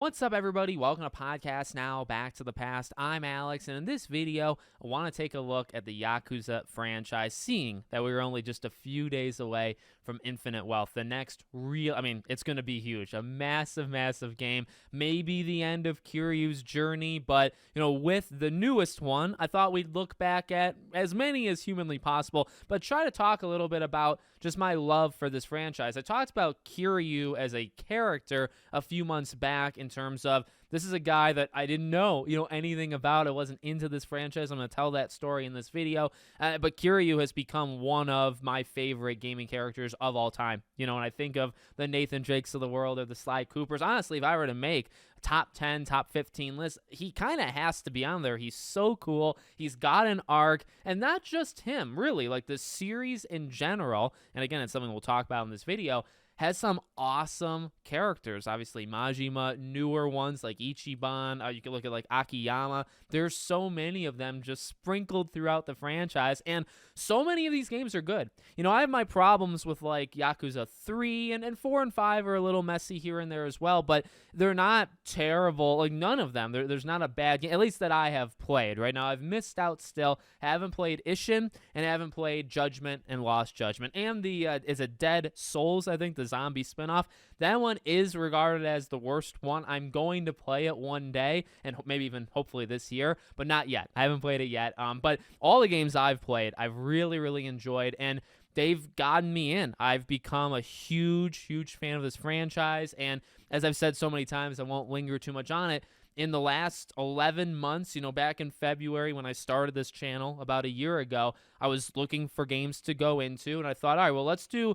What's up, everybody? Welcome to Podcast Now, Back to the Past. I'm Alex, and in this video, I want to take a look at the Yakuza franchise, seeing that we were only just a few days away from Infinite Wealth. The next it's going to be huge. A massive, massive game. Maybe the end of Kiryu's journey, but, with the newest one, I thought we'd look back at as many as humanly possible, but try to talk a little bit about just my love for this franchise. I talked about Kiryu as a character a few months back in terms of this is a guy that I didn't know, anything about. I wasn't into this franchise. I'm going to tell that story in this video. But Kiryu has become one of my favorite gaming characters of all time. When I think of the Nathan Drakes of the world or the Sly Coopers, honestly, if I were to make a top 10, top 15 list, he kind of has to be on there. He's so cool. He's got an arc, and not just him, really. Like the series in general, and again, it's something we'll talk about in this video, has some awesome characters. Obviously, Majima, newer ones like Ichiban. You can look at like Akiyama. There's so many of them just sprinkled throughout the franchise, and so many of these games are good. I have my problems with like Yakuza 3, and 4 and 5 are a little messy here and there as well, but they're not terrible. Like none of them. There's not a bad game, at least that I have played. Right now, I've missed out still. I haven't played Ishin, and I haven't played Judgment and Lost Judgment. And the is it Dead Souls, I think, the zombie spinoff. That one is regarded as the worst one. I'm going to play it one day, and maybe even hopefully this year, but not yet. I haven't played it yet. But all the games I've played, I've really, really enjoyed, and they've gotten me in. I've become a huge, huge fan of this franchise, and as I've said so many times, I won't linger too much on it. In the last 11 months, back in February when I started this channel about a year ago, I was looking for games to go into, and I thought, all right, well, let's do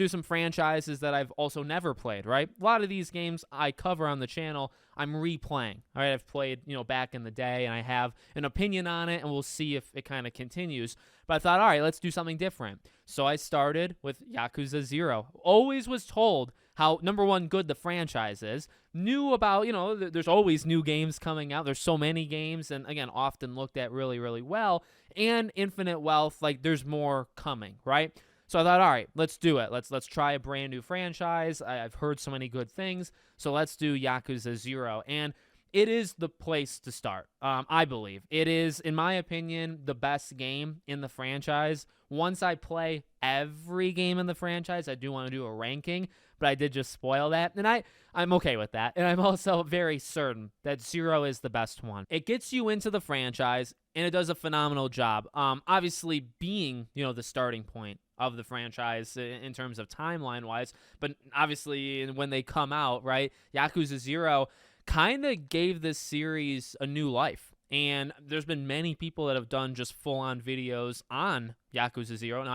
some franchises that I've also never played, right? A lot of these games I cover on the channel, I'm replaying. All right, I've played, back in the day, and I have an opinion on it, and we'll see if it kind of continues. But I thought, all right, let's do something different. So I started with Yakuza 0. Always was told how, number one, good the franchise is. Knew about, there's always new games coming out. There's so many games, and again, often looked at really, really well. And Infinite Wealth, like there's more coming, right? So I thought, all right, let's do it. Let's try a brand new franchise. I've heard so many good things, so let's do Yakuza 0. And it is the place to start, I believe. It is, in my opinion, the best game in the franchise. Once I play every game in the franchise, I do want to do a ranking, but I did just spoil that, and I'm okay with that. And I'm also very certain that 0 is the best one. It gets you into the franchise, and it does a phenomenal job. Obviously, being, the starting point of the franchise in terms of timeline-wise, but obviously when they come out, right, Yakuza 0 kind of gave this series a new life. And there's been many people that have done just full-on videos on Yakuza 0. And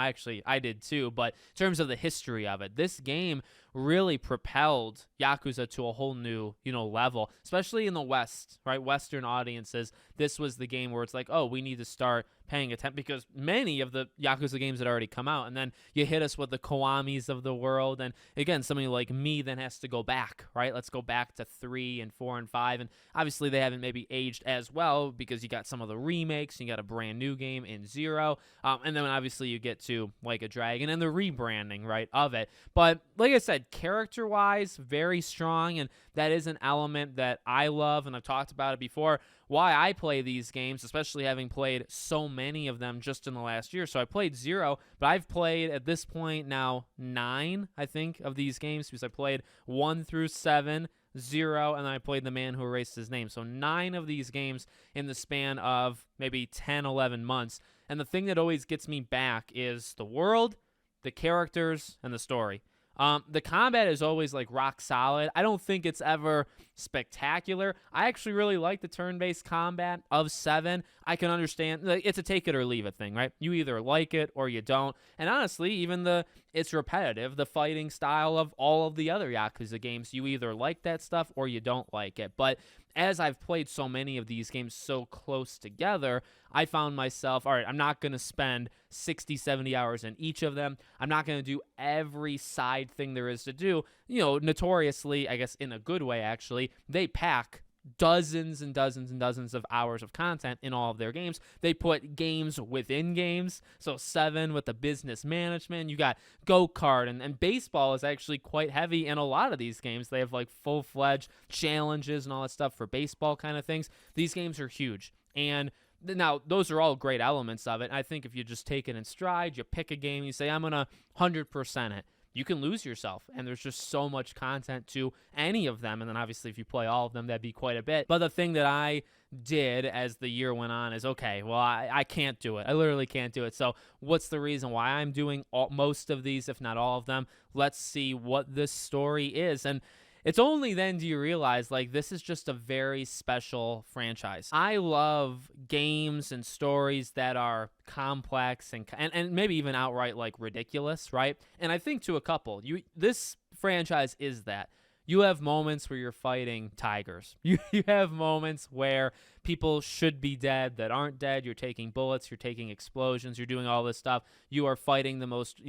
I did too. But in terms of the history of it, this game really propelled Yakuza to a whole new, level, especially in the West, right? Western audiences. This was the game where it's like, oh, we need to start paying attention, because many of the Yakuza games had already come out, and then you hit us with the Kiwamis of the world, and again, somebody like me then has to go back, right? Let's go back to 3 and 4 and 5, and obviously they haven't maybe aged as well, because you got some of the remakes, you got a brand new game in 0, and then obviously you get to Like a Dragon and the rebranding, right, of it. But like I said, character-wise, very strong, and that is an element that I love, and I've talked about it before, why I play these games, especially having played so many of them just in the last year. So I played 0, but I've played at this point now 9, I think, of these games, because I played 1 through 7, 0, and then I played The Man Who Erased His Name. So 9 of these games in the span of maybe 10, 11 months. And the thing that always gets me back is the world, the characters, and the story. The combat is always like rock solid. I don't think it's ever spectacular. I actually really like the turn-based combat of 7. I can understand, like, it's a take it or leave it thing, right? You either like it or you don't. And honestly, even it's repetitive, the fighting style of all of the other Yakuza games, you either like that stuff or you don't like it. But as I've played so many of these games so close together, I found myself, all right, I'm not going to spend 60, 70 hours in each of them. I'm not going to do every side thing there is to do. Notoriously, I guess in a good way, actually, they pack dozens and dozens and dozens of hours of content in all of their games. They put games within games. So 7 with the business management. You got go-kart, and baseball is actually quite heavy in a lot of these games. They have like full-fledged challenges and all that stuff for baseball kind of things. These games are huge. And now, those are all great elements of it. I think if you just take it in stride, you pick a game, you say, I'm going to 100% it, you can lose yourself. And there's just so much content to any of them. And then obviously if you play all of them, that'd be quite a bit. But the thing that I did as the year went on is, okay, well, I can't do it. I literally can't do it. So what's the reason why I'm doing most of these, if not all of them? Let's see what this story is. And it's only then do you realize, like, this is just a very special franchise. I love games and stories that are complex and maybe even outright, like, ridiculous, right? And I think to a couple, this franchise is that. You have moments where you're fighting tigers. You have moments where people should be dead that aren't dead. You're taking bullets. You're taking explosions. You're doing all this stuff. You are fighting the most,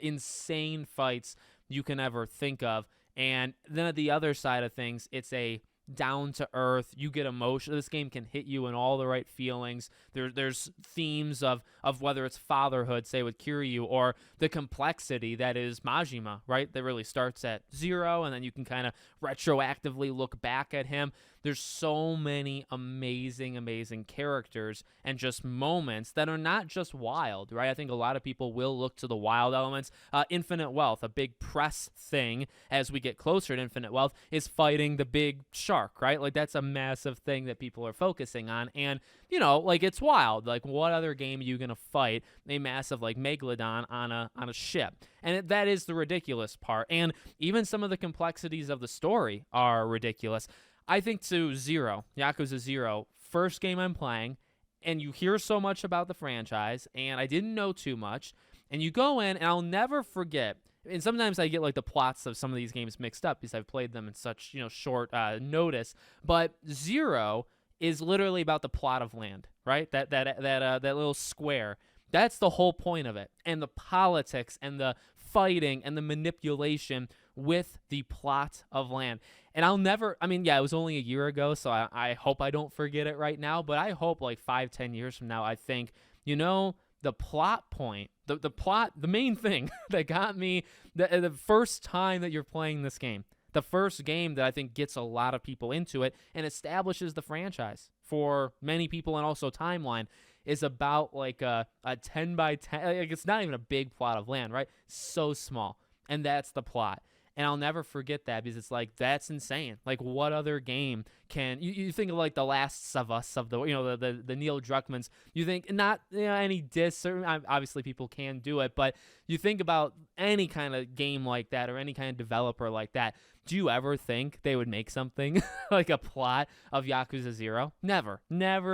insane fights you can ever think of. And then at the other side of things, it's a down to earth. You get emotion. This game can hit you in all the right feelings. There's themes of whether it's fatherhood, say with Kiryu, or the complexity that is Majima, right? That really starts at 0, and then you can kind of retroactively look back at him. There's so many amazing, amazing characters and just moments that are not just wild, right? I think a lot of people will look to the wild elements. Infinite Wealth, a big press thing as we get closer to Infinite Wealth, is fighting the big shark, right? Like, that's a massive thing that people are focusing on. And, like, it's wild. Like, what other game are you going to fight a massive, like, megalodon on a ship? And that is the ridiculous part. And even some of the complexities of the story are ridiculous. I think to Yakuza 0, first game I'm playing, and you hear so much about the franchise, and I didn't know too much, and you go in, and I'll never forget, and sometimes I get like the plots of some of these games mixed up because I've played them in such short notice, but 0 is literally about the plot of land, right? That little square. That's the whole point of it, and the politics and the fighting and the manipulation with the plot of land. And it was only a year ago, so I hope I don't forget it right now, but I hope like 5-10 years from now, I think, the plot point, the main thing that got me the first time that you're playing this game, the first game that I think gets a lot of people into it and establishes the franchise for many people, and also timeline, is about like a 10 by 10, like, it's not even a big plot of land, right? So small. And that's the plot. And I'll never forget that because it's like, that's insane. Like, what other game can you think of, like The Last of Us, of the the Neil Druckmanns? You think not any diss, or obviously people can do it, but you think about any kind of game like that or any kind of developer like that. Do you ever think they would make something like a plot of Yakuza 0? Never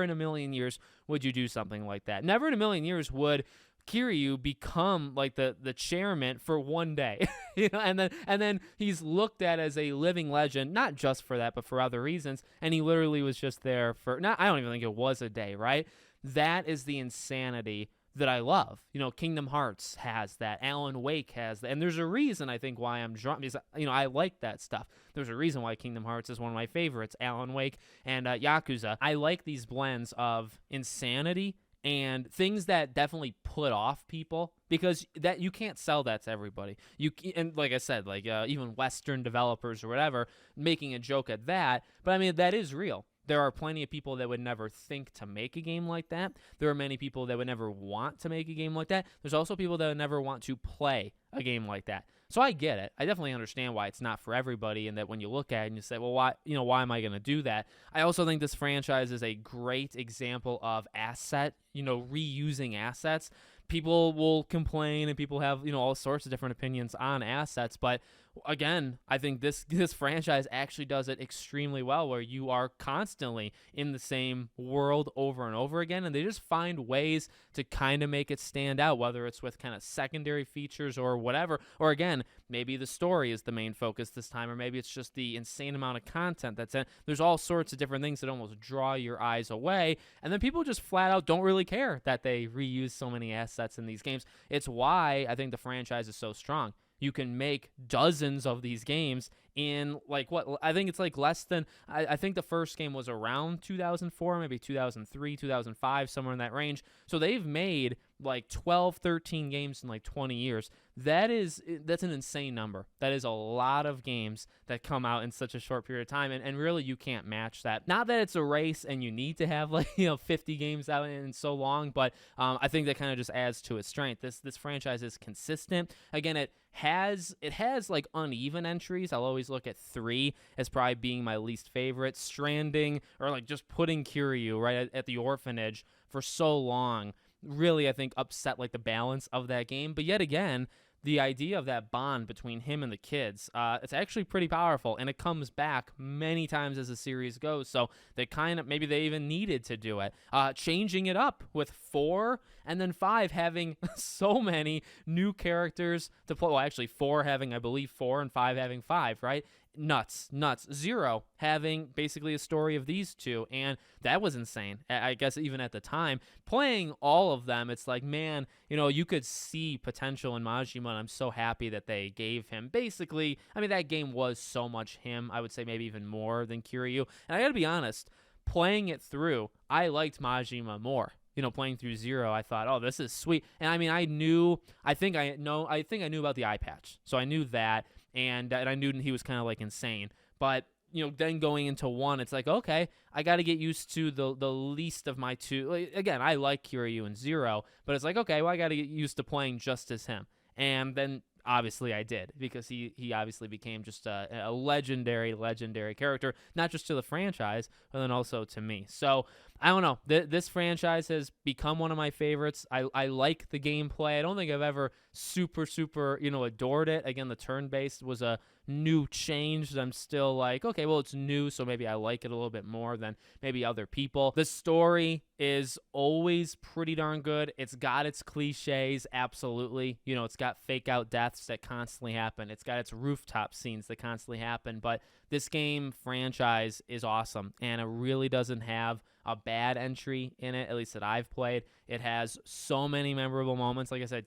in a million years would you do something like that. Never in a million years would Kiryu become like the chairman for one day, and then he's looked at as a living legend, not just for that, but for other reasons. And he literally was just there for I don't even think it was a day, right? That is the insanity that I love. Kingdom Hearts has that. Alan Wake has that. And there's a reason, I think, why I'm drawn, because, I like that stuff. There's a reason why Kingdom Hearts is one of my favorites. Alan Wake and Yakuza. I like these blends of insanity and things that definitely put off people, because that you can't sell that to everybody. And like I said, like even Western developers or whatever, making a joke at that. But that is real. There are plenty of people that would never think to make a game like that. There are many people that would never want to make a game like that. There's also people that would never want to play a game like that. So I get it. I definitely understand why it's not for everybody, and that when you look at it and you say, well, why am I going to do that? I also think this franchise is a great example of reusing assets. People will complain, and people have, all sorts of different opinions on assets, but again, I think this franchise actually does it extremely well, where you are constantly in the same world over and over again, and they just find ways to kind of make it stand out, whether it's with kind of secondary features or whatever, or again, maybe the story is the main focus this time, or maybe it's just the insane amount of content that's in. There's all sorts of different things that almost draw your eyes away, and then people just flat out don't really care that they reuse so many assets in these games. It's why I think the franchise is so strong. You can make dozens of these games in like what I think it's like less than I think the first game was around 2004, maybe 2003, 2005, somewhere in that range. So they've made like 12, 13 games in like 20 years. That's an insane number. That is a lot of games that come out in such a short period of time, and really you can't match that. Not that it's a race and you need to have like 50 games out in so long, but I think that kind of just adds to its strength. This franchise is consistent. Again, it has like uneven entries. I'll always look at 3 as probably being my least favorite. Stranding, or like just putting Kiryu right at the orphanage for so long, really I think upset like the balance of that game. But yet again, the idea of that bond between him and the kids, it's actually pretty powerful, and it comes back many times as the series goes. So they maybe they even needed to do it, changing it up with 4 and then 5 having so many new characters to play. Well, actually 4 having, I believe, 4 and 5 having 5, right? Nuts. 0 having basically a story of these 2, and that was insane. I guess even at the time, playing all of them, it's like, man, you could see potential in Majima, and I'm so happy that they gave him basically, I mean, that game was so much him, I would say maybe even more than Kiryu. And I gotta be honest, playing it through, I liked Majima more. Playing through 0, I thought, oh, this is sweet. And I mean, I think I knew about the eye patch, so I knew that. And I knew he was kind of like insane. But, then going into 1, it's like, okay, I got to get used to the least of my 2. Like, again, I like Kiryu and 0, but it's like, okay, well, I got to get used to playing just as him. And then obviously I did, because he obviously became just a legendary character, not just to the franchise, but then also to me. So I don't know. This franchise has become one of my favorites. I like the gameplay. I don't think I've ever super adored it. Again, the turn-based was a new change. I'm still like, okay, well, it's new, so maybe I like it a little bit more than maybe other people. The story is always pretty darn good. It's got its cliches, absolutely. It's got fake out deaths that constantly happen. It's got its rooftop scenes that constantly happen. But this game franchise is awesome, and it really doesn't have a bad entry in it, at least that I've played. It has so many memorable moments. Like I said,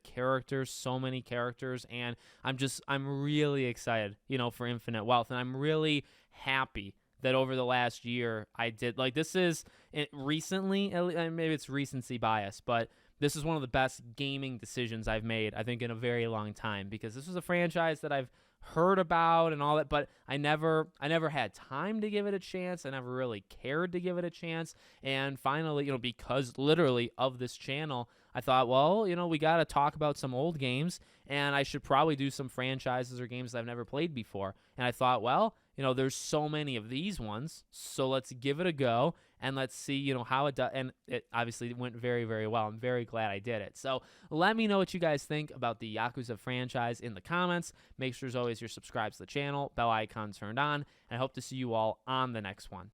so many characters, and I'm really excited, for Infinite Wealth, and I'm really happy that over the last year I did, like, this is recently, maybe it's recency bias, but this is one of the best gaming decisions I've made, I think, in a very long time, because this was a franchise that I've heard about and all that, but I never had time to give it a chance. I never really cared to give it a chance. And finally, because literally of this channel, I thought, well, we got to talk about some old games, and I should probably do some franchises or games that I've never played before. And I thought, well, there's so many of these ones, so let's give it a go, and let's see, how it does. And it obviously went very, very well. I'm very glad I did it. So let me know what you guys think about the Yakuza franchise in the comments. Make sure, as always, you're subscribed to the channel, bell icon turned on, and I hope to see you all on the next one.